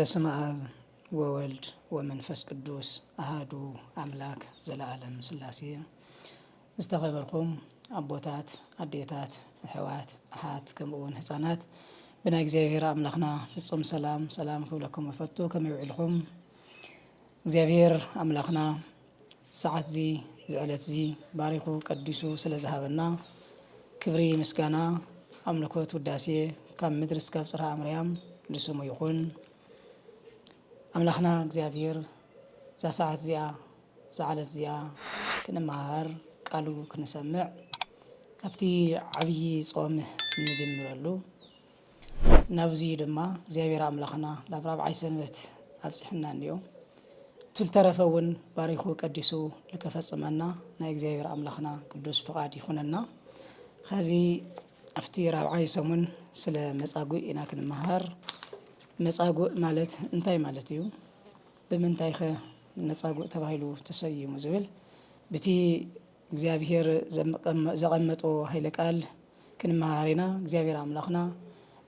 በስመ አብ ወወልድ ወመንፈስ ቅዱስ አሃዱ አምላክ ዘለዓለም ሥላሴ። ዝተኸበርኩም አቦታት አዴታት አሕዋት አሃት ከምኡውን ህፃናት ብናይ እግዚአብሔር አምላኽና ፍጹም ሰላም ክብለኩም መፈቱ ከመይውዕልኩም እግዚአብሔር አምላኽና ሰዓት ዚ ዝዕለት ዚ ባሪኩ ቀዲሱ ስለዝሃበና ክብሪ ምስጋና አምልኮት ውዳሴ ካብ ምድር እስካብ ጽርሐ አርያም ለስሙ ይኹን። አምላኽና እግዚአብሔር ዛ ሰዓት ዚኣ ዛዕለት ዚኣ ክንመሃር ቃሉ ክንሰምዕ ካብቲ ዓብይ ጾም እንጅምረሉ ናብዚ ድማ እግዚአብሔር አምላኽና ላብ 40 ሰንበት አብጽሕና እንዮ ትልተረፈ እውን ባሪኹ ቀዲሱ ልከፈጽመና ናይ እግዚአብሔር አምላኽና ቅዱስ ፍቃድ ይኹነና። ከዚ አፍቲ 40 ሰሙን ስለ መጻጉዕ ኢና ክንመሃር። መጻጉዕ ማለት እንታይ ማለት እዩ? ብምንታይ ኸ መጻጉዕ ተባሂሉ ተሰይሙ ዝብል በቲ እግዚአብሔር ዘቐመጦ ኃይለ ቃል ክንመሃር ኢና። እግዚአብሔር አምላኽና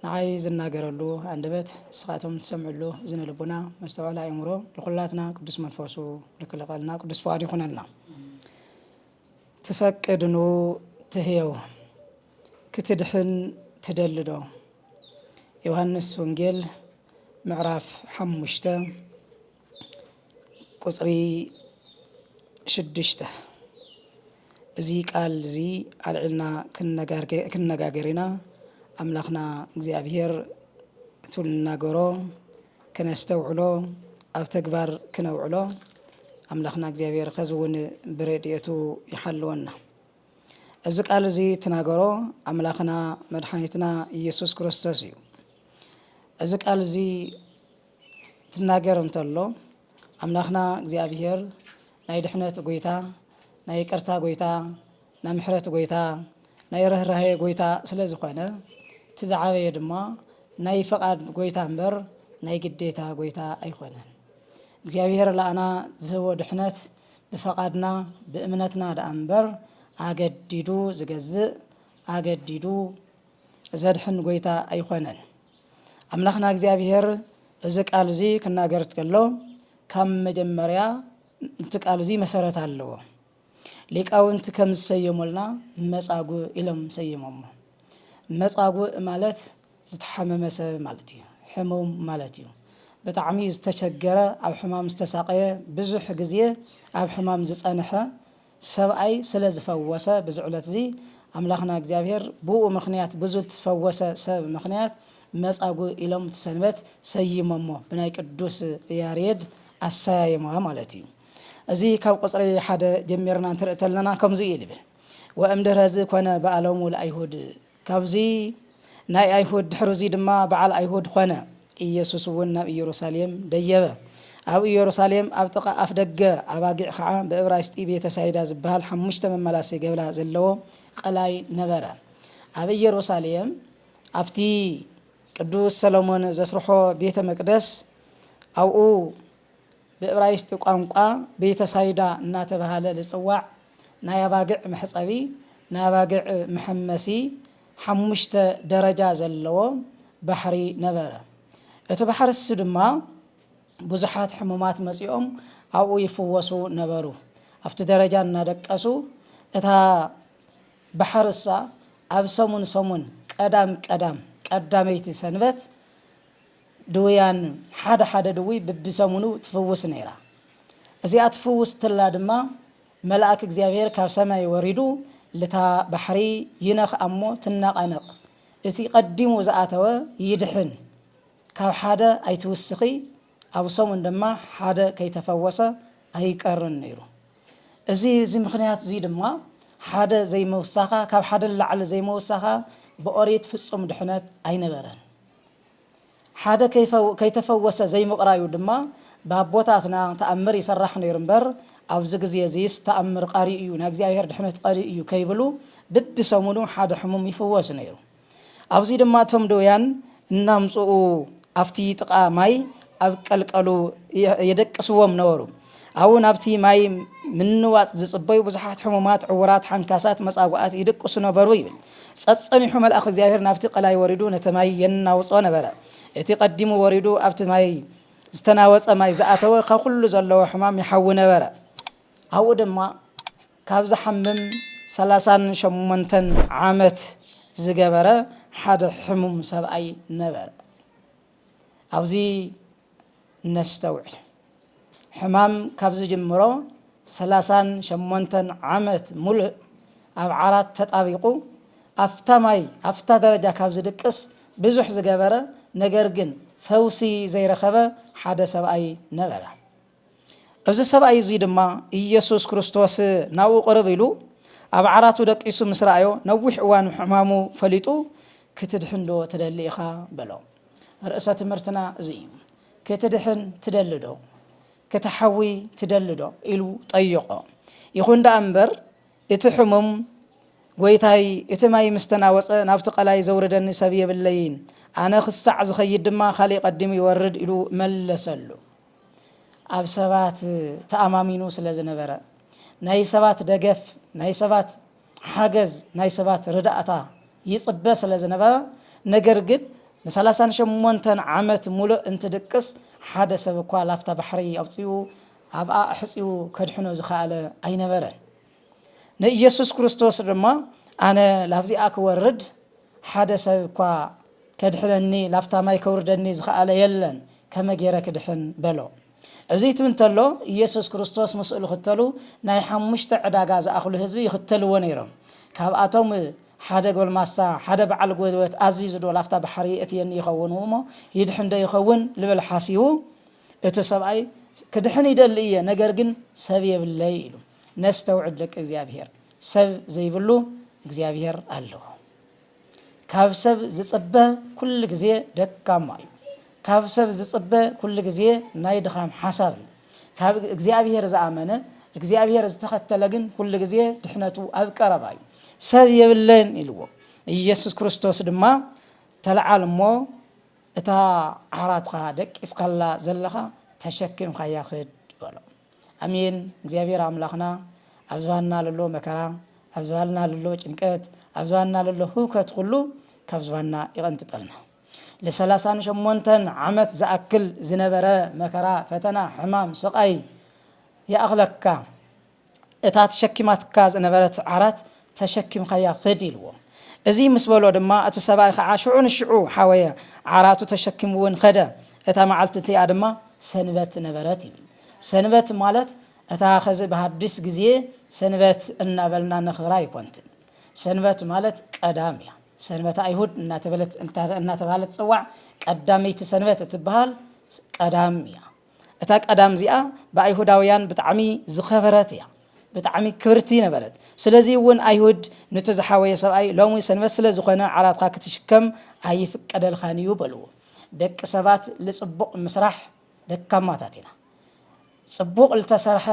ንዓይ ዝናገረሉ አንደበት ንስኻቶም ትሰምዕሉ እዝነ ልቡና መስተውዓል አእምሮ ለኹላትና ቅዱስ መንፈሱ ልክልቀልና ቅዱስ ፍቃድ ይኹነና። ትፈቅድኑ ትህየው ክትድሕን ትደልዶ ዮሐንስ ወንጌል ምዕራፍ 5 ቁጽሪ 6 እዚ ቃል እዚ አልዕልና ክነጋገሪና አምላኽና እግዚአብሔር እትልናገሮ ክነስተውዕሎ ኣብ ተግባር ክነውዕሎ አምላኽና እግዚአብሔር ከዝውን ብረድኤቱ ይሓልወና። እዚ ቃል እዚ ትናገሮ አምላኽና መድኃኒትና ኢየሱስ ክርስቶስ እዩ። እዚ ቃል እዚ ትናገር እንተሎ አምላኽና እግዚአብሔር ናይ ድሕነት ጎይታ ናይ ይቅርታ ጎይታ ናይ ምሕረት ጎይታ ናይ ርህራሄ ጎይታ ስለ ዝኾነ እቲ ዝዓበየ ድማ ናይ ፈቃድ ጎይታ እምበር ናይ ግዴታ ጎይታ ኣይኮነን። እግዚአብሔር ለአና ዝህቦ ድሕነት ብፈቃድና ብእምነትና ዳኣ እምበር አገዲዱ ዝገዝእ አገዲዱ ዘድሕን ጎይታ ኣይኮነን። አምላኽና እግዚአብሔር እዚ ቃል እዚ ክናገር ከሎ ካብ መጀመርያ እቲ ቃል እዚ መሰረት ኣለዎ። ሊቃውንቲ ከም ዝሰየሙልና መጻጉዕ ኢሎም ሰየሞሞ። መጻጉዕ ማለት ዝተሓመመ ሰብ ማለት እዩ። ሕሙም ማለት እዩ። ብጣዕሚ ዝተቸገረ ኣብ ሕማም ዝተሳቀየ ብዙሕ ግዜ ኣብ ሕማም ዝጸንሐ ሰብኣይ ስለ ዝፈወሰ ብዝዕለት እዚ አምላኽና እግዚአብሔር ብኡ ምክንያት ብዙል ዝፈወሰ ሰብ ምክንያት መጻጉዕ ኢሎም ሰንበት ሰይሞሞ ብናይ ቅዱስ ያሬድ አሰያየማ ማለት እዩ። እዚ ካብ ቁጽሪ 1 ጀሚርና እንትርኢ ተለና ከምዚ ይብል ወእምድኅረ ዝ ኮነ በዓሎሙ ለአይሁድ ካብዚ ናይ አይሁድ ድሕሪ እዚ ድማ በዓል አይሁድ ኮነ። ኢየሱስ እውን ናብ ኢየሩሳሌም ደየበ። ኣብ ኢየሩሳሌም ኣብ ጥቃ ኣፍ ደገ ኣባጊዕ ከዓ ብዕብራይስጢ ቤተ ሳይዳ ዝበሃል 5 መመላሰይ ገብላ ዘለዎ ቀላይ ነበረ። ኣብ ኢየሩሳሌም ኣብቲ ቅዱስ ሰሎሞን ዘስርሖ ቤተ መቅደስ ኣብኡ ብዕብራይስጢ ቋንቋ ቤተ ሳይዳ እናተባሃለ ዝፅዋዕ ናይ ኣባጊዕ መሕፀቢ ናይ ኣባጊዕ መሐመሲ 5 ደረጃ ዘለዎ ባሕሪ ነበረ። እቲ ባሕሪ እሱ ድማ ብዙሓት ሕሙማት መፂኦም ኣብኡ ይፍወሱ ነበሩ። ኣብቲ ደረጃ እናደቀሱ እታ ባሕሪ እሳ ኣብ ሰሙን ቀዳመይቲ ሰንበት ድውያን ሓደ ድውይ ብሰሙኑ ትፍውስ ነይራ። እዚኣ ትፍውስ ትላ ድማ መልአክ እግዚአብሔር ካብ ሰማይ ወሪዱ ልታ ባሕሪ ይነኽ እሞ ትናቐነቕ እቲ ቀዲሙ ዝኣተወ ይድሕን ካብ ሓደ ኣይትውስኺ ኣብ ሰሙን ድማ ሓደ ከይተፈወሰ ኣይቀርን ነይሩ። እዚ ምክንያት እዚ ድማ ሓደ ዘይመውሳኻ ካብ ሓደ ላዕሊ ዘይመውሳኻ ብኦሪት ፍጹም ድሕነት ኣይነበረን። ሓደ ከይተፈወሰ ዘይምቕራዩ ድማ ባቦታትና ተኣምር ይሰራሕ ነይሩ እምበር ኣብዚ ግዜ እዚስ ተኣምር ቃሪ እዩ ናይ እግዚአብሔር ድሕነት ቃሪ እዩ ከይብሉ ብሰሙኑ ሓደ ሕሙም ይፍወስ ነይሩ። ኣብዚ ድማ እቶም ድውያን እናምፅኡ ኣብቲ ጥቃ ማይ ኣብ ቀልቀሉ የደቅስዎም ነበሩ። ኣብኡ ናብቲ ማይ ምንዋፅ ዝጽበዩ ብዙሓት ሕሙማት ዕውራት ሓንካሳት መጻጉዓት ይድቅሱ ነበሩ ይብል። ጸጸኒሑ መልአኽ እግዚአብሔር ናብቲ ቀላይ ወሪዱ ነቲ ማይ የናውጾ ነበረ። እቲ ቀዲሙ ወሪዱ ኣብቲ ማይ ዝተናወፀ ማይ ዝኣተወ ካብ ኩሉ ዘለዎ ሕማም ይሓዊ ነበረ ኣብኡ ድማ ካብ ዝሓምም 38 ዓመት ዝገበረ ሓደ ሕሙም ሰብኣይ ነበረ ኣብዚ ነስተውዕል ሕማም ካብ ዝጅምሮ 38 ዓመት ሙሉእ ኣብ ዓራት ተጣቢቁ ኣፍታ ማይ ኣፍታ ደረጃ ካብ ዝድቅስ ብዙሕ ዝገበረ ነገር ግን ፈውሲ ዘይረኸበ ሓደ ሰብኣይ ነበረ ኣብዚ ሰብኣይ እዚ ድማ ኢየሱስ ክርስቶስ ናብኡ ቅርብ ኢሉ ኣብ ዓራቱ ደቂሱ ምስ ረኣዮ ነዊሕ እዋን ሕማሙ ፈሊጡ ክትድሕን ዶ ትደሊ ኢኻ በሎ ርእሰ ትምህርትና እዚ እዩ ክትድሕን ትደሊ ዶ ክትሓዊ ትደሊ ዶ ኢሉ ጠይቆ ይኹን ዳ እምበር እቲ ሕሙም ጎይታይ እቲ ማይ ምስተናወፀ ናብቲ ቀላይ ዘውርደኒ ሰብ የብለይን ኣነ ክሳዕ ዝኸይድ ድማ ካሊእ ቀዲሙ ይወርድ ኢሉ መለሰሉ ኣብ ሰባት ተኣማሚኑ ስለ ዝነበረ ናይ ሰባት ደገፍ ናይ ሰባት ሓገዝ ናይ ሰባት ርዳእታ ይፅበ ስለ ዝነበረ ነገር ግን ን38 ዓመት ሙሉእ እንትድቅስ ሓደ ሰብ እኳ ላፍታ ባሕሪ ኣውፅኡ ኣብኣ ሕፂኡ ከድሕኖ ዝኸኣለ ኣይነበረን ንኢየሱስ ክርስቶስ ድማ ኣነ ላብዚኣ ክወርድ ሓደ ሰብ እኳ ከድሕነኒ ላፍታ ማይ ከውርደኒ ዝኸኣለ የለን ከመ ገይረ ክድሕን በሎ እዚ ትብንተሎ ኢየሱስ ክርስቶስ ምስእሉ ክተሉ ናይ 5 ዕዳጋ ዝኣኽሉ ህዝቢ ይኽተልዎ ነይሮም ካብኣቶም ሓደ ጎልማሳ ሓደ በዓል ጎልበት ኣዚዙ ዶ ላፍታ ባሕሪ እትየኒ ይኸውን እሞ ይድሕን ዶ ይኸውን ልብል ሓሲቡ እቲ ሰብኣይ ክድሕን ይደሊ እየ ነገር ግን ሰብ የብለይ ኢሉ ነስተውዕል ደቂ እግዚኣብሔር ሰብ ዘይብሉ እግዚኣብሔር ኣለዎ ካብ ሰብ ዝፅበ ኩሉ ግዜ ደካማ እዩ ካብ ሰብ ዝፅበ ኩሉ ግዜ ናይ ድኻም ሓሳብ እዩ ካብ እግዚኣብሔር ዝኣመነ እግዚኣብሔር ዝተኸተለ ግን ኩሉ ግዜ ድሕነቱ ኣብ ቀረባ እዩ ሰብ የብለን ኢልዎ ኢየሱስ ክርስቶስ ድማ ተለዓል እሞ እታ ዓራትካ ደቂስካላ ዘለኻ ተሸኪምካያ ክድ በሎ ኣሜን እግዚኣብሔር ኣምላኽና ኣብ ዝባልና ለሎ መከራ ኣብ ዝባልና ለሎ ጭንቀት ኣብ ዝባልና ለሎ ህውከት ኩሉ ካብ ዝባልና ይቐንጥጠልና ለ38 ዓመት ዝኣክል ዝነበረ መከራ ፈተና ሕማም ስቃይ ይኣኽለካ እታ ተሸኪማትካ ዝነበረት ዓራት ተሸኪምካያ ክድ ኢልዎ እዚ ምስ በሎ ድማ እቲ ሰብኣይ ከዓ ሽዑ ንሽዑ ሓወየ ዓራቱ ተሸኪምውን ከደ እታ መዓልቲ እቲኣ ድማ ሰንበት ነበረት ይብል ሰንበት ማለት እታ ኸዚ ብሃዲስ ግዜ ሰንበት እናበልና ነኽብራ ይኮንትን ሰንበት ማለት ቀዳም እያ ሰንበት ኣይሁድ እናተባህለት ፅዋዕ ቀዳመይቲ ሰንበት እትበሃል ቀዳም እያ እታ ቀዳም እዚኣ ብኣይሁዳውያን ብጣዕሚ ዝኸበረት እያ ብጣዕሚ ክብርቲ ነበረት ስለዚ እውን ኣይሁድ ነቲ ዝሓወየ ሰብኣይ ሎሚ ሰንበት ስለ ዝኾነ ዓራትካ ክትሽከም ኣይፍቀደልካን እዩ በልዎ ደቂ ሰባት ልፅቡቕ ምስራሕ ደካማታት ኢና ፅቡቕ ልተሰርሐ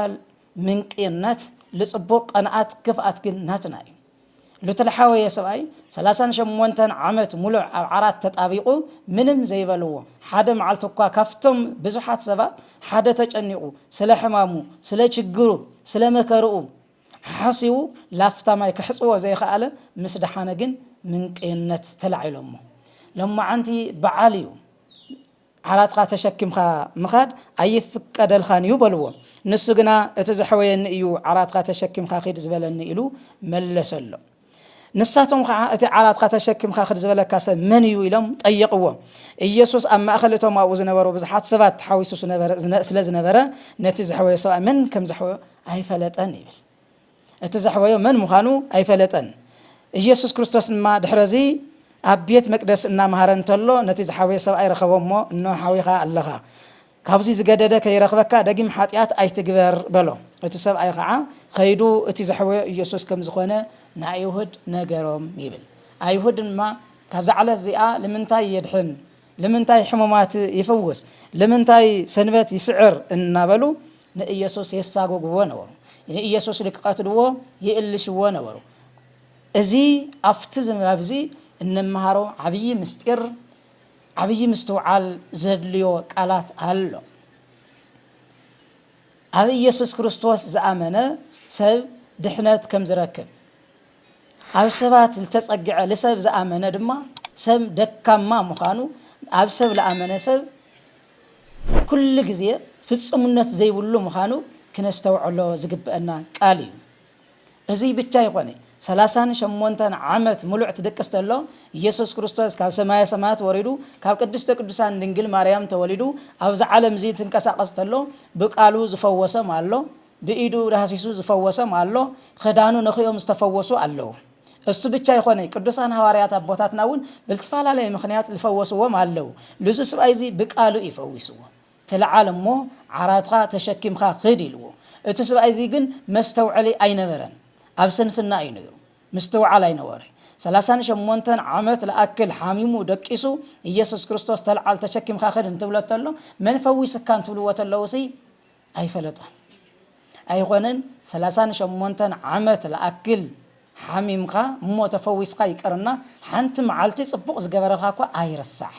ምንቅነት ልፅቡቕ ቀንኣት ክፍኣት ግን ናትና እዩ ልትልሓወየ ሰብኣይ 38 ዓመት ሙሉዕ ኣብ ዓራት ተጣቢቑ ምንም ዘይበልዎ ሓደ መዓልቲ እኳ ካፍቶም ብዙሓት ሰባት ሓደ ተጨኒቑ ስለ ሕማሙ ስለ ችግሩ ስለ መከርኡ ሓሲቡ ላፍታ ማይ ክሕፅዎ ዘይከኣለ ምስ ደሓነ ግን ምንቅነት ተላዒሎሞ ሎማዓንቲ በዓል እዩ ዓራትካ ተሸኪምካ ምኻድ ኣይፍቀደልካን እዩ በልዎ ንሱ ግና እቲ ዝሕወየኒ እዩ ዓራትካ ተሸኪምካ ኺድ ዝበለኒ ኢሉ መለሰሎ ንሳቶም ከዓ እቲ ዓራትካ ተሸኪምካ ኺድ ዝበለካ ሰብ መን እዩ ኢሎም ጠየቕዎ ኢየሱስ ኣብ ማእኸል እቶም ኣብኡ ዝነበሩ ብዙሓት ሰባት ተሓዊሱ ስለ ዝነበረ ነቲ ዝሕወዮ ሰብኣይ መን ከም ዝሕወዮ ኣይፈለጠን ይብል እቲ ዝሕወዮ መን ምዃኑ ኣይፈለጠን ኢየሱስ ክርስቶስ ድማ ድሕረዚ ኣብ ቤት መቅደስ እናምሃረ እንተሎ ነቲ ዝሓወየ ሰብኣይ ረኸቦ እሞ እኖ ሓዊኻ ኣለኻ ካብዚ ዝገደደ ከይረኽበካ ደጊም ሓጢኣት ኣይትግበር በሎ እቲ ሰብኣይ ከዓ ከይዱ እቲ ዝሕወዮ ኢየሱስ ከም ዝኾነ ንኣይሁድ ነገሮም ይብል ኣይሁድ ድማ ካብ ዛዕለት እዚኣ ንምንታይ የድሕን ንምንታይ ሕሙማት ይፍውስ ንምንታይ ሰንበት ይስዕር እናበሉ ንኢየሱስ የሳጎግዎ ነበሩ ንኢየሱስ ልክቐትልዎ ይእልሽዎ ነበሩ እዚ ኣብቲ ዝምባብ እዚ እንመሃሮ ዓብይ ምስጢር ዓብይ ምስትውዓል ዘድልዮ ቃላት ኣሎ ኣብ ኢየሱስ ክርስቶስ ዝኣመነ ሰብ ድሕነት ከም ዝረክብ ኣብ ሰባት ልተጸግዐ ለሰብ ዝኣመነ ድማ ሰብ ደካማ ምዃኑ ኣብ ሰብ ለኣመነ ሰብ كل جزية فتصم الناس زي بلو مخانو كنستوعلو زقبنا قالي أزي بتشاي قني سلاسان شمونتان عامت ملوعت دكستلو يسوع كريستوس كاب سمايا سمات وريدو كاب قدست قدسان دنجل مريم تولدو أوز عالم زي تنكساقستلو بقالو زفوسه مالو بإيدو رهسيسو زفوسه مالو خدانو نخيو مستفوسو አለው እሱ ብቻ ይሆነ ቅዱሳን ሐዋርያት አቦታትናውን بالتفاላለይ ምክንያት ልፈወስዎም አለው ልዙ ስባይዚ በቃሉ ይፈውስዎ ተለዓለሞ ዓራትኻ ተሸኪምኻ ኺድ ኢልዎ እቲ ስባይዚ ግን መስተውዓሊ አይነበረን አብስንፍና አይነዩ መስተውዓል አይነበረ 38 ዓመት ለአክል ሐሚሙ ደቂሱ ኢየሱስ ክርስቶስ ተለዓል ተሸኪምኻ ኺድ እንትብለተሎ መን ፈዊስካ እንትብልወተለውሲ አይፈለጧን አይሆነን 38 ዓመት ለአክል حميمك مو تفويس قاي كرنا حنت معلتي صبق زجبرها كوا أيرسع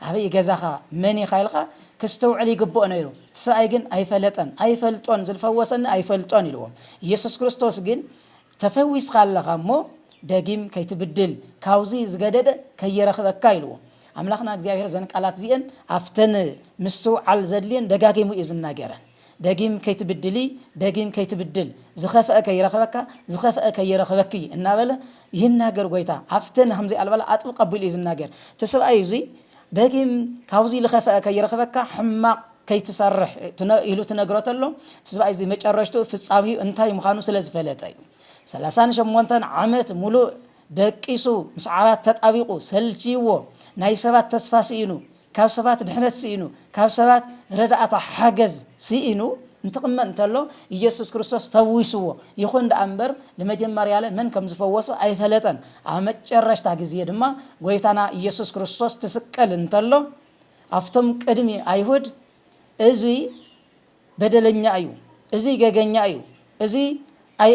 هذا يجزاها مني خيلها كستوعلي جبؤ نيرو سايجن أي فلتون زل فوسن أي فلتون يلوم يسوع كريستوس جن تفويس خالها مو دقيم كي تبدل كاوزي زجدد كي يرخذ كايلو أملاخنا أجزاء زنك على زين أفتن مستوى على زلين دقاقي مو إذن ناجرا دقيم كي تبدلي دقيم كي تبدل زخافك يرخبك زخافك يرخبكي النابلة يناجر قويتا عفتن همزي البلا أطبق قبل إذن ناجر تسوى أيوزي دقيم كاوزي لخافك يرخبك حماق كي تسرح يلو تناجرات الله تسوى أيزي متشرشتو في الصابي انتهي مخانو سلز فلاتاي سلاسان شمونتان عمت ملو دقيسو مسعرات تتابيقو سلجيو نايسبات تسفاسينو كاب سبات دحنت سينو كاب سبات ردعت حجز سينو انتقمن تلو يسوع كريستوس فويسو يخون دأمبر لما جمر ياله من كم زفوسو أي فلتن عمت جرش تاجزيه دما ويتانا يسوع كريستوس تسكل انتلو أفتم كدمي أيهود أزوي بدلني أيو أزوي جاجني أيو أزوي أي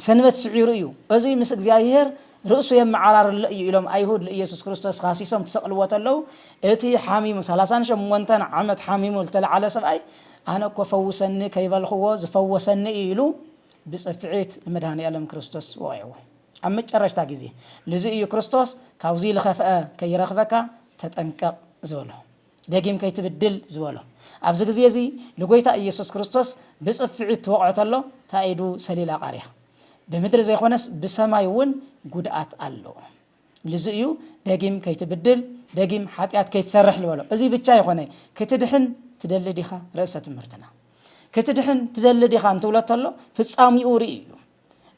سنوات سعيريو أزوي مسك زاهر رؤسو يم عرار يلوم أيهود لإيسوس كريستوس خاصيسهم تسأل وتلو أتي حاميم سلاسان شمونتان عمت حاميم التل على سبعي أنا كفوسني كيف الخواز فوسني إلو بصفعيت المدهاني ألم كريستوس وعيو أمت أرش تاجزي لزي كريستوس كوزي لخفاء كي يرخبك تتنكق زوله دقيم كي تبدل زوله أبزق زي لقيت إيسوس كريستوس بصفعيت وقعت الله تايدو سليلا قاريها بمدر زي خونس بسمايون قدعات الله لزيو دقيم كي تبدل دقيم حاتيات كي تسرح لولو ازي بتشاي خوني كي تدحن تدلديخا رأسة مرتنا كي تدحن تدلديخا انتولات الله فتصامي أوري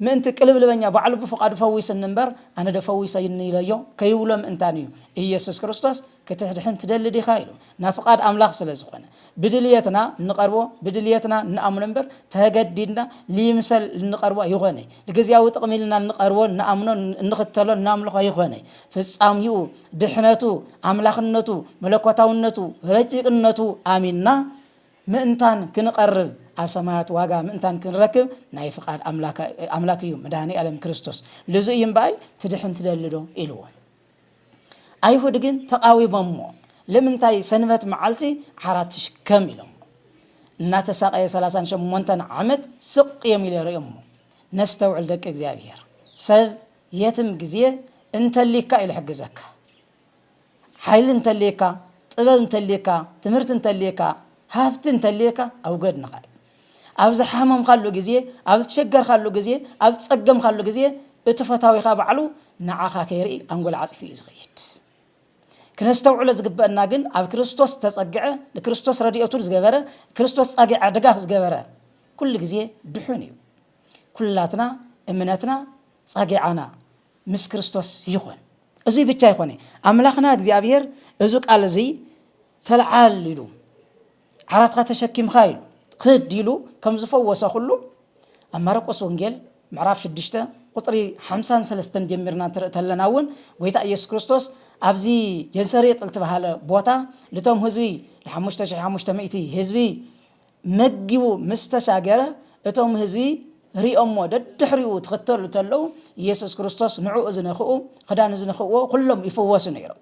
ما انت قلب لبنيا بعلب فقاد فويس النمبر انا دفويس يني ليو كي يولم انتانيو إيسوس كريستوس كي تدحن تدلديخا يلو نافقاد أملاخ سلازخونه بدليتنا نقربو بدليتنا نأمنبر تهجدينا ليمسل نقربو يغني لجزياو تقميلنا نقربو نأمنو نختلو ناملخ يغني فساميو دحنتو أملاخنتو ملكوتاونتو رجقنتو آميننا مئنتان كنقرب على سماوات واقع مئنتان كنركب نايفقاد أملاكيو مداني ألم كريستوس لزي ينباي تدحن تدلدو إلو أيهود جن تقاوي بمو لمن تاي سنوات معلتي حراتش كاملهم ناتساق يا سلاسان شمونتان عمد سق يميل ريمو نستوعل دك إجزابير سب يتم جزية انت اللي كا إلى حق زكا حيل انت اللي كا طبل انت اللي كا تمرت انت اللي كا هافت انت اللي كا أو قد نقال أبز حمام خلو جزية أبز شجر خلو جزية أبز صقم خلو جزية اتفتاوي خابعلو نعاخا كيري أنقول عصفي إزغيت كنستوعل زقبنا جن على كريستوس تصقعه لكريستوس رديئته زجبره كريستوس أجع دقاف زجبره كل جزية دحوني كلاتنا إمنتنا صقعنا مس كريستوس يخون أزي بتشاي خوني أملاخنا جزيابير أزوك على زي تلعال ليلو عرات تشكيم خايل خد ديلو كم زفوا وساخلو أما رقص ونجل معرفش الدشته قطري 53 جمرنا تلناون ويتا يسوع كريستوس أبزي ينسريت التبهاله بوتا لتوم هزوي لحمشت مئتي هزوي مجيو مستشاجرة لتوم هزوي ريأمو دحريو تختار لتلو يسوع كريستوس نعو إذن خو خدان إذن خو كلهم يفوسوا نيرو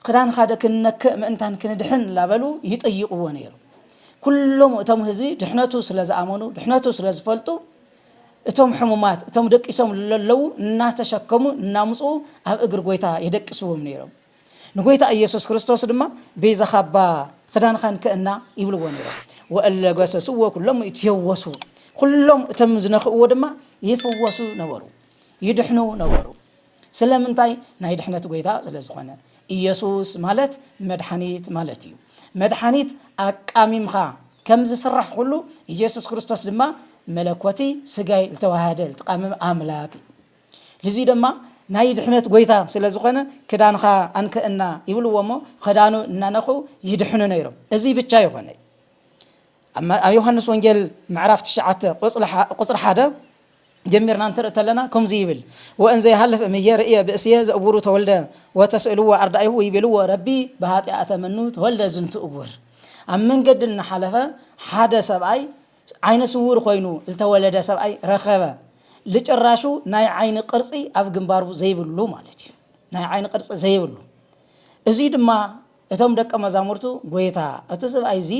خدان خدا كنك أنتان كندحن لابلو يتأيقوا نيرو كلهم توم هزوي دحناتو سلاز آمنو دحناتو سلاز فلتو اتوم حمومات اتوم دق اسوم للو ناتشكمو نامصو اب اغر غويتا يدقسوم نيرو نغويتا يسوع كريستوس دما بيزا خبا خدان خان كأننا يبلغون يرى وألا جسسوا كلهم يتفوسوا كلهم تم زنخوا ودما يفوسوا نورو يدحنوا نورو سلام انتاي نايدحنت قويتا سلازخوانا إيسوس مالت مدحانيت مالتيو مدحانيت أقاميمخا كم زسرح كله يسوس كريستوس لما ملكوتي سجاي التوهاد التقامم أملاك لذي دما نايدحنت قويتا سلازخوانا كدانخا أنك إنا يقولوا ومو خدانو نانخو يدحنوا نيرو أزي بتشاي خوانا أما يوحنس وانجيل معرفة الشعات قصر حدا جميرنا انترت لنا كم زيبل وان زي هلف ميار ايه باسيه زابورو تولده وتسالوا اردايه ويبلوا ربي بهاتي اتمنو تولده زنت ابور امن قدنا حلفه حدا سبعي عين سور خوينو التولد سبعي رخبه لጭራሹ ናይ عين ቅርጺ ኣብ ግንባሩ ዘይብሉ ማለት እዩ ናይ عين ቅርጺ ዘይብሉ እዚ ድማ እቶም ደቀ መዛሙርቱ ጎይታ እቱ ሰብኣይ እዚ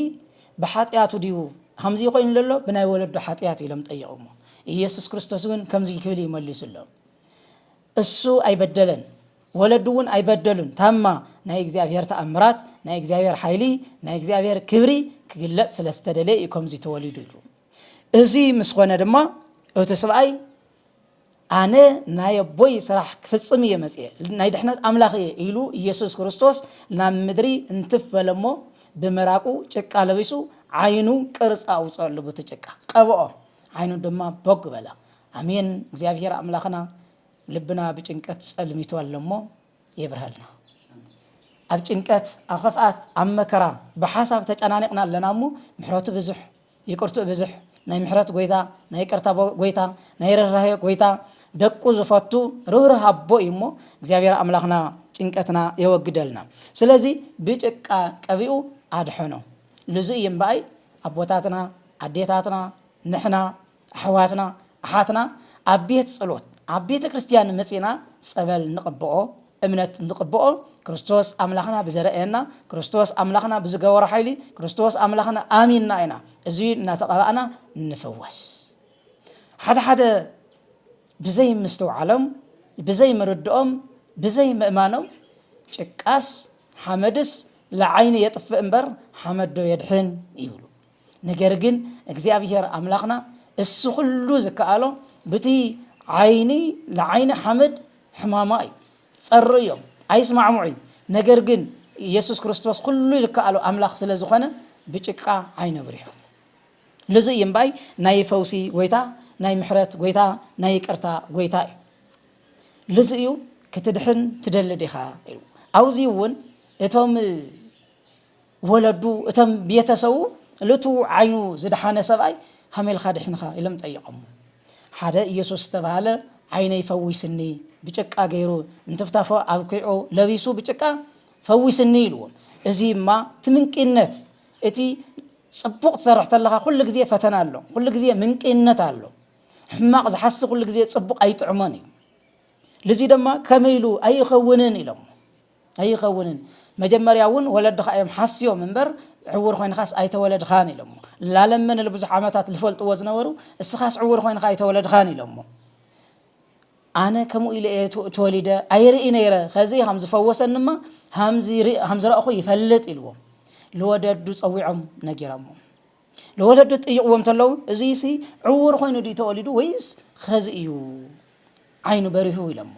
بحاتياتو ديو همزي خوين لله بناي ولد حاتيات يلم طيقومو ኢየሱስ ክርስቶስ ግን ከምዚ ክብል ይመልስለው እሱ አይበደለን ወለዱን አይበደሉን ታማ ናይ እግዚአብሔር ተአምራት ናይ እግዚአብሔር ኃይሊ ናይ እግዚአብሔር ክብሪ ክግለጽ ስለስተደለ ከምዚ ተወሊዱ ይሉ እዚ ምስኾነ ድማ እቱ ሰብአይ አነ ናይ ቦይ ስራሕ ክፍጽም የመጽየ ናይ ድሕነት አምላኽ ኢሉ ኢየሱስ ክርስቶስ ናብ ምድሪ እንትፈለሞ በመራቁ ጭቃ ለብሱ አይኑ ቅርጽ አውጻሉ በተጨቃ ቀበኦ አይኑ ደማ ቦግ በላ አሜን እግዚአብሔር አምላኽና ልብና በጭንቀት ጸልሚቶ አለሞ ይብርሃልና ኣብ ጭንቀት አኸፋት አመከራ በሐሳብ ተጨናነቅና ለናሙ ምሕረቱ ብዙሕ ይቅርቱ ብዙሕ ናይ ምሕረት ጎይታ ናይ ይቅርታ ጎይታ ናይ ርህራሄ ጎይታ ደቁ ዝፈቱ ርህራህ አቦ ይሞ እግዚአብሔር አምላኽና ጭንቀትና ይወግደልና ስለዚህ በጭቃ ቀቢኡ አድሐኖ ለዚ ይምባይ አቦታትና አዴታትና ንሕና አሕዋትና አሓትና አቤት ጸሎት አቤተ ክርስቲያን መጽና ጸበል ንቀበኦ እምነት ንቀበኦ ክርስቶስ አምላኽና በዘረአና ክርስቶስ አምላኽና በዝገወረ ኃይሊ ክርስቶስ አምላኽና አሚንና አይና እዚ እናተቀባአና ንፈወስ ሓደ بزي مستوعلم بزي مردኦም بزي مأمانو ጭቃስ حمدس لعين يطفئ انبر حمد يدحن يبلو ነገር ግን እግዚአብሔር አምላኽና እሱ ሁሉ ዘካአሎ በቲ عيني لعين حمد حماماي ጸርዮም አይስማዕሙይ ነገር ግን ኢየሱስ ክርስቶስ ሁሉ ይልካአሎ አምላኽ ስለዝኾነ በጭቃ አይነብሪሁ ለዚ ይምባይ ናይ ፈውሲ ጎይታ ናይ ምሕረት ጎይታ ናይ ይቅርታ ጎይታ ለዚዩ ክትድሕን ትደልዲኻ ኢሉ አውዚውን እቶም ወለዱ እቶም ቤተሰቡ ለቱ አይኑ ዝድሓነ ሰብአይ ሃሜልኻ ድሕንኻ ኢሎም ጠይቆም ሓደ ኢየሱስ ተባለ አይነይ ፈዊስኒ በጭቃ ገይሩ እንትፍታፎ አብክዑ ለቢሱ በጭቃ ፈዊስኒ ኢሉ እዚማ ትምንቅነት እቲ ጽቡቕ ሰርሕ ተለኻ ኩሉ ግዜ ፈተና አሎ ኩሉ ግዜ ምንቅነት አሎ ሕማቅ ዝሐስ ኩሉ ግዜ ጽቡቕ አይጥዕመን ለዚ ደማ ከመይሉ አይኸውንን ኢሎም አይኸውንን መጀመሪያውን ወለድኻ እዮም ሓስዮ መንበር ዕውር ኮይንኻስ አይተወለድኻን ኢሎም ላለምን ለብዙሕ ዓመታት ልፈልጥዎ ዝነበሩ እስኻስ ዕውር ኮይንኻ አይተወለድኻን ኢሎም አነ ከመኡ ኢለ ተወሊደ አይርኢ ነይረ ከዚ ሃም ዝፈወሰንማ ሃም ዝረአኹ ይፈልጥ ኢልዎ ለወደዱ ጸዊዖም ነጊሮም ለወለዱ ጥይቅዎም ተለው እዚሲ ዕውር ኮይኑ ዲ ተወሊዱ ወይስ ከዚ እዩ አይኑ በሪሁ ኢሎም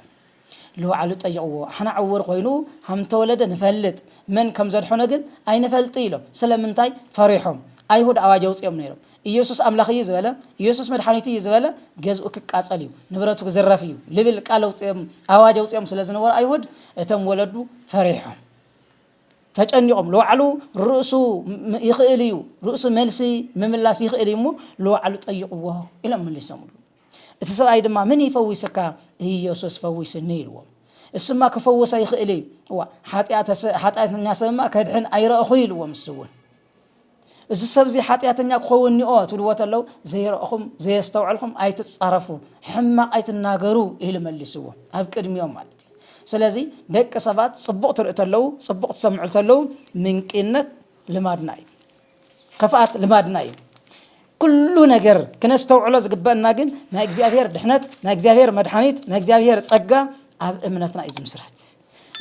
ለዋዕሉ ጠይቅዎ አሕና ዕውር ኮይኑ ሃም ተወለደ ንፈልጥ ምን ከም ዘድሖነ ግን አይንፈልጥ ኢሎም ስለምንታይ ፈሪሖም አይሁድ አዋጅ አውጽዮም ነይሮም ኢየሱስ አምላኽ እዩ ዝበለ ኢየሱስ መድኃኒት እዩ ዝበለ ገዝኡ ክቃጸል እዩ ንብረቱ ክዝረፍ እዩ ልብል ቃል አውጽዮም አዋጅ አውጽዮም ስለዝነበሩ አይሁድ እቶም ወለዱ ፈሪሖም ተጨኒቆም ለዋዕሉ ርእሱ ይኽእል እዩ ርእሱ መልሲ መምላስ ይኽእል እሞ ለዋዕሉ ጠይቅዎ ኢሎም መልሶም እቲ ሰብኣይ ድማ ምን ይፈውስካ ኢየሱስ ፈውስኒ ኢልዎ እስማ ክፈውሳ ይኽእል እዩ ኃጢአተኛ ሰብማ ከድሕን አይረእኹ ኢልዎ ምስውን እዚ ሰብዚ ኃጢአተኛ ክኸውኒኦ ትልዎ ተለው ዘይረእኹም ዘየስተውዕልኩም አይትጻረፉ ሕማቅ አይትናገሩ ኢሉ መልስዎ ኣብ ቅድሚኦም ማለት ስለዚህ ደቀ ሰባት ጽቡቕ ትርኢ ተለው ጽቡቕ ትሰምዑ ተለው ምንቅነት ልማድና እዩ ከፋት ልማድና እዩ ኩሉ ነገር ክነስተውዕሎ ዝግበአና ግን ናይ እግዚአብሔር ድሕነት ናይ እግዚአብሔር መድኃኒት ናይ እግዚአብሔር ጸጋ ኣብ እምነትና እዩ ዝምስረት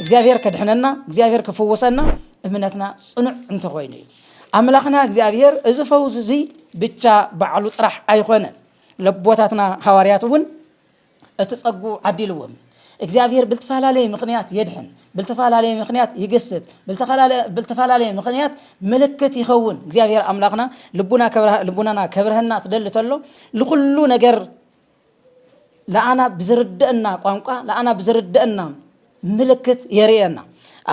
እግዚአብሔር ከድሕነና እግዚአብሔር ክፈወሰና እምነትና ጽኑዕ እንተኾይኑ አምላኽና እግዚአብሔር እዚ ፈውስ እዚ ብቻ ባዕሉ ጥራሕ ኣይኾነን ለቦታትና ሐዋርያት እውን እትጸጉ ዓዲልዎም እግዚአብሔር ብልተፈላለየ ምክንያት የድሕን ብልተፈላለየ ምክንያት ይገስጽ ብልተፈላለየ ምክንያት ምልክት ይኸውን እግዚአብሔር አምላኽና ልቡናና ከብርህና ትደልተሎ ለኩሉ ነገር ለአና ብዝርደአና ቋንቋ ለአና ብዝርደአና ምልክት የርእየና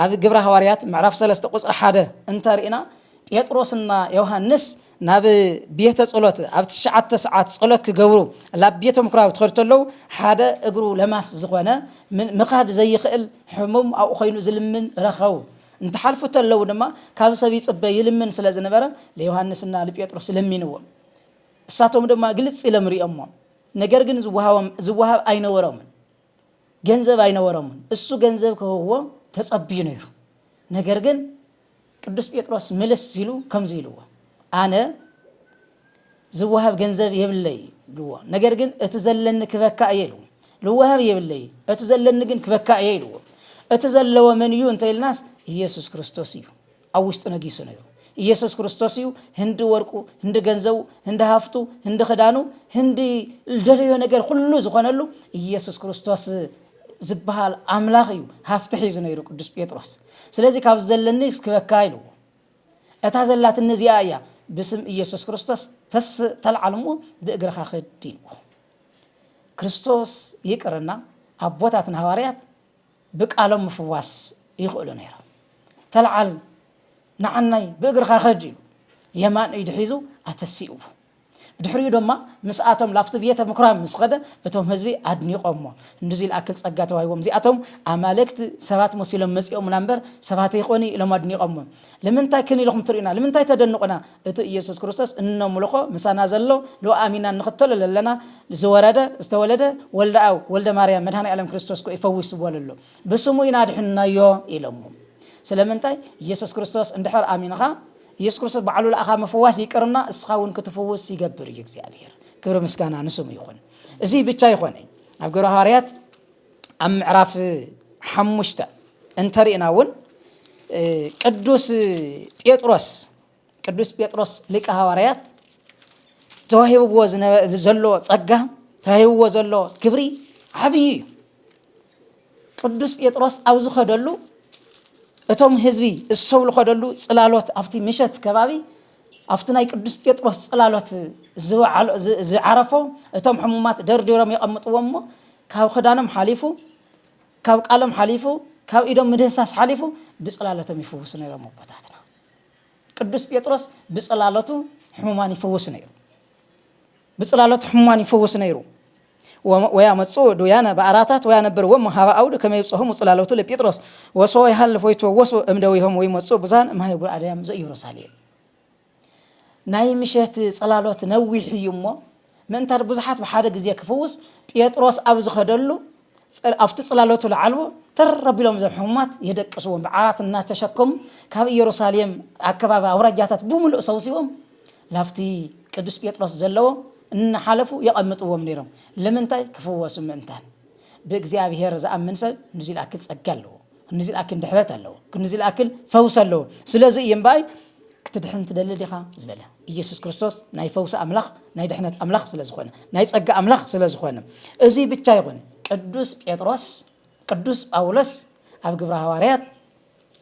ኣብ ግብረ ሐዋርያት ምዕራፍ 3 ቁጽር 1 እንተርኢና ጴጥሮስና ዮሐንስ ናብ ቤተ ጸሎት ኣብ 9 ሰዓት ጸሎት ክገብሩ ላብ ቤተ ምኩራብ ተኸድተለው ሓደ እግሩ ለማስ ዝኾነ ምኻድ ዘይኽእል ሕሙም ኣብ ኮይኑ ዝልምን ረኸው እንተሓልፉ ተለው ድማ ካብ ሰብ ይጽበ ይልምን ስለ ዝነበረ ለዮሐንስና ለጴጥሮስ ለሚንዎም እሳቶም ድማ ግልጽ ኢሎም ሪኦም ነገር ግን ዝዋሃብ አይነወረም ገንዘብ አይነወረም እሱ ገንዘብ ከሆዎ ተጸብዩ ነይሩ ነገር ግን ቅዱስ ጴጥሮስ መልስ ሲሉ ከምዚ ኢልዎ አነ ዝዋሃብ ገንዘብ የብለይ ልዎ ነገር ግን እቲ ዘለኒ ክበካ እየሉ ልዋሃብ የብለይ እቲ ዘለኒ ግን ክበካ እየሉ እቲ ዘለዎ መን እዩ እንተይልናስ ኢየሱስ ክርስቶስ እዩ ኣብ ውሽጡ ነጊሱ ነይሩ ኢየሱስ ክርስቶስ እዩ ህንዲ ወርቁ ህንዲ ገንዘቡ ህንዲ ሃፍቱ ህንዲ ኸዳኑ ህንዲ ልደልዮ ነገር ሁሉ ዝኾነሉ ኢየሱስ ክርስቶስ ዝበሃል አምላኽ እዩ ሃፍቲ ሒዙ ነይሩ ቅዱስ ጴጥሮስ ስለዚህ ካብ ዘለኒ ክበካ ኢልዎ እታ ዘላት እነዚያ እያ باسم ኢየሱስ ክርስቶስ ተልዓልሞ በእግርኻ ኸድ ኢልዎ ክርስቶስ ይቅርና አቦታትና ሐዋርያት በቃሎም ምፍዋስ ይኽእሉ ነይሮም ተልዓል ንዓናይ በእግርኻ ኸድ ኢሉ የማን ይድሒዙ አተሲኡ ድሕሪኡ ድማ ምስአቶም ላፍቲ ቤተ ምኩራብ ምስኸደ እቶም ህዝቢ አድኒቆሞ እንደዚህ ለአክል ጸጋ ተዋይዎም ዚአቶም አማልክት ሰባት መሲሎም መጽኦም ናምበር ሰባት ይኾኒ ኢሎም አድኒቆሞ ለምንታይ ከን ኢልኩም ትሪኡና ለምንታይ ተደንቁና እቲ ኢየሱስ ክርስቶስ እንምልኾ ምሳና ዘሎ ለአሚና ንኽተል ለለና ዝወረደ ዝተወለደ ወልደአው ወልደ ማርያም መድኃኔ ዓለም ክርስቶስ ኮ ይፈውስ በለሎ በስሙ ይናድሕናዮ ኢሎም ስለምንታይ ኢየሱስ ክርስቶስ እንድሕር አሚንኻ ኢየሱስ ክርስቶስ ባዕሉ ለአኻ መፈዋስ ይቅርና እስኻውን ክትፈውስ ይገብር እግዚአብሔር ክብር ምስጋና ንስሙ ይኹን እዚ ብቻ ይኾነ ኣብ ግብረ ሐዋርያት ኣብ ምዕራፍ 5 እንተሪእናውን ቅዱስ ጴጥሮስ ሊቀ ሐዋርያት ተዋሂብዎ ዘሎ ጸጋ ተዋሂብዎ ዘሎ ክብሪ ዓብይ ቅዱስ ጴጥሮስ ኣብ ዝኸደሉ እቶም ህዝቢ እሰውሉ ኸደሉ ጽላሎት ኣብቲ ምሸት ከባቢ ኣብቲ ናይ ቅዱስ ጴጥሮስ ጽላሎት ዝዓረፎ እቶም ሕሙማት ደርዲሮም ይቐምጥዎሞ ካብ ኸዳኖም ሓሊፉ ካብ ቃሎም ሓሊፉ ካብ ኢዶም ምድህሳስ ሓሊፉ ብጽላለቶም ይፈውሱ ነይሮም ኣቦታትና ቅዱስ ጴጥሮስ ብጽላለቱ ሕሙማን ይፈውስ ነይሩ ብጽላለቱ ሕሙማን ይፈውስ ነይሩ ويامصو دويانا باراتات ويانبروا مهاو كما يصهم صلالته لبيطرس وسو يحلف ويتوسو امدويهم ويمصو بزان ما يقول ادم زي يروساليم ناي مشيت صلالات نويح يمو من تر بزحات بحاده غزي كفوس بيطرس ابز خدلو افت صلالته لعلو ترب لهم زحومات يدقسوا بعارات الناس تشكم كاب يروساليم اكباب اورجاتات بملؤ سوسيهم لافتي قدوس بيطرس زلو ان حلفوا يقمطوا منيرهم لمنتاي كفوسوا منتان بእግዚአብሔር ዘአምን ሰብ ንዚ ለአክል ጸጋለው ንዚ ለአክል ድሕረት አለው ንዚ ለአክል ፈውስ አለው ስለዚህ ይምባይ ክትድሕን ትደልዲኻ ዝበለ ኢየሱስ ክርስቶስ ናይ ፈውስ አምላኽ ናይ ድሕነት አምላኽ ስለዝኾነ ናይ ጸጋ አምላኽ ስለዝኾነ እዚ ብቻ ይኾነ ቅዱስ ጴጥሮስ ቅዱስ ጳውሎስ ኣብ ግብረ ሐዋርያት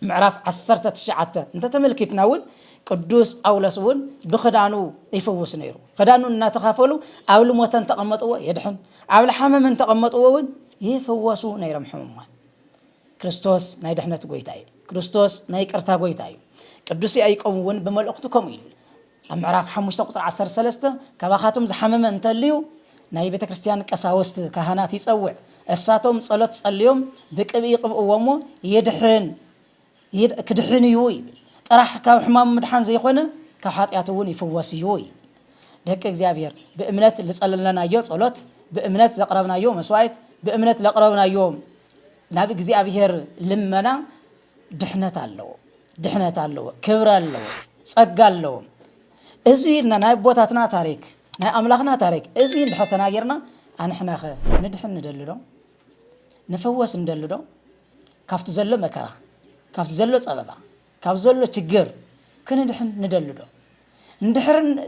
ምዕራፍ 19 እንተ ተመልክትናውን ቅዱስ ጳውሎስ ውን በኸዳኑ ይፈውስ ነይሩ ኸዳኑ እናተኻፈሉ ኣብ ልሞተን ተቀመጥዎ የድሕን ኣብ ለሐመመን ተቀመጥዎ ውን ይፈወሱ ነይሮም ሕሙማን ክርስቶስ ናይ ድሕነት ጎይታ እዩ ክርስቶስ ናይ ቅርታ ጎይታ እዩ ቅዱስ ያዕቆብ ውን በመልእክቱ ከምኡ ኢሉ ኣብ ምዕራፍ 5 ቁጽር 13 ከባኻቶም ዝሐመመ እንተልዩ ናይ ቤተ ክርስቲያን ቀሳውስት ካህናት ይጸውዕ እሳቶም ጸሎት ጸልዮም ብቅብኢ ይቅብእዎሞ የድሕን ክድሕን እዩ ጥራሕ ካብ ሕማም ምድሓን ዘይኾነ ካብ ኃጢአት ውን ይፈወስ እዩ ደቂ እግዚአብሔር በእምነት ልጸለለናዮ ጸሎት በእምነት ዘቅረብናዮ መስዋዕት በእምነት ለቅረብናዮ ናብ እግዚአብሔር ልመና ድሕነት አለው ክብር አለው ጸጋ አለው እዚ ናይ ቦታትና ታሪክ ናይ አምላኽና ታሪክ እዚ እንድሕተናገርና አንሕናኸ ንድሕን እንደልዶ ንፈወስ እንደልዶ ካፍቲ ዘሎ መከራ ካፍቲ ዘሎ ጸበባ كابزولو تجر كن ندحن ندللو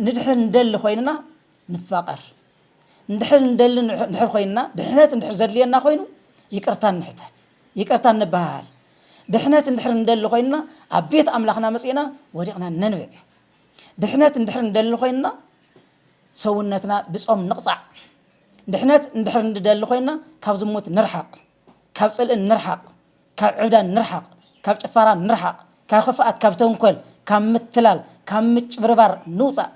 ندحن ندل خويننا نفاقر ندحن خويننا دحنات ندحر زلينا خوينو يقرتان نحتات يقرتان نبهال دحنات ندحر ندل خويننا أبيت أملاخنا مسينا وريقنا ننبع دحنات ندحر ندل خويننا سونتنا بصوم نقصع دحنات ندحر ندل خويننا كاب زموت نرحق كاب صلء نرحق كاب عبدان نرحق كاب ጭፈራን نرحق كاب خفات كاب تنكل كاب متلال كاب مچبربار نوصا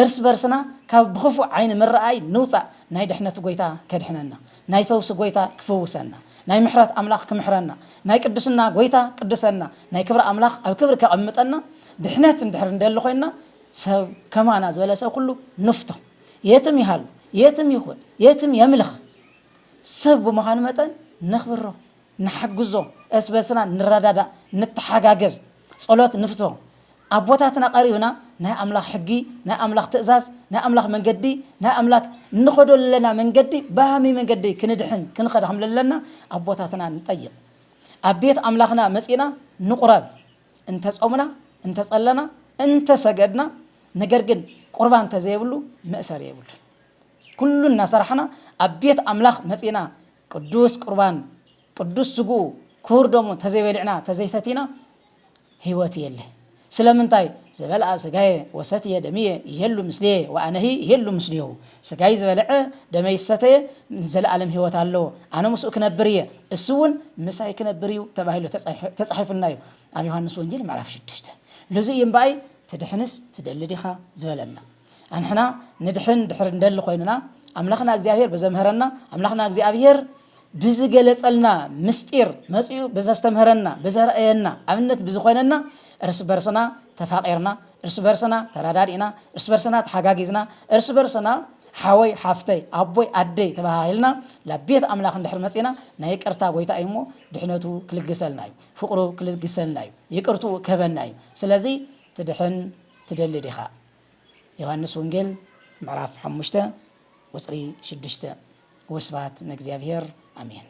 እርስ በርስና ካብ بخفو عين مرأي نوصا ناي دحنت ጎይታ ከድሕነና ناي فوس ጎይታ ክፈውሰና ناي محرات أملاخ كمحرنا ناي قدسنا ጎይታ قدسنا ناي كبر أملاخ أو كبر كقمطنا دحنت ندحر ندل خوينا سب كمانا زبل سب كله نفته يتم يحل يتم يخون يتم يملخ سب بمخان متن نخبره نحجزه اسبسنا نردادا نتحجاجز صلوات نفته أبوتاتنا قريبنا نا أملاخ حقي نا أملاخ تأساس نا أملاخ من قدي نا أملاخ نخدو لنا من قدي بهمي من قدي كندحن كنخدهم لنا أبوتاتنا نطيب أبيت أملاخنا مسئنا نقرب انت صومنا انت صلنا انت سجدنا نجرجن قربان تزيبلو مأسر يبل كلنا صرحنا أبيت أملاخ مسئنا قدوس قربان قدوس سجو كوردم تزيبلعنا تزيتتنا هواتي اللي سلامنتاي زبلع سجاي وساتي دمية يهلو مسليه وأنا هي يهلو مسليه سجاي زبلع دمي الستة نزل عالم هو تعلو أنا مسؤول كنبريه السون مساي كنبريو تباهيلو تصحيف النايو أمي يوحنا سونجيل ما عرفش تشته لزي ينبعي تدحنس تدلديها زبلنا أنحنا ندحن دحر ندل خويننا أملاخنا أجزاهير بزمهرنا أملاخنا أجزاهير بزجلت لنا مستير مسيو بزستمهرنا بزرأينا أمنت بزخويننا እርስ በርስና ተፋቂርና እርስ በርስና ተራዳዲና እርስ በርስና ተሓጋጊዝና እርስ በርስና ሓወይ ሓፍተይ ኣቦይ ኣደይ ተባሂልና ለቤት ኣምላኽ እንድሕር መጺና ናይ ይቅርታ ጎይታ እሞ ድሕነቱ ክልግሰልና እዩ ፍቅሩ ክልግሰልና እዩ ይቅርቱ ከበና እዩ ስለዚ ትድሕን ትደሊ ዲኻ ዮሐንስ ወንጌል ምዕራፍ 5 ወጽሪ 6 ወስብሐት ንእግዚአብሔር አሜን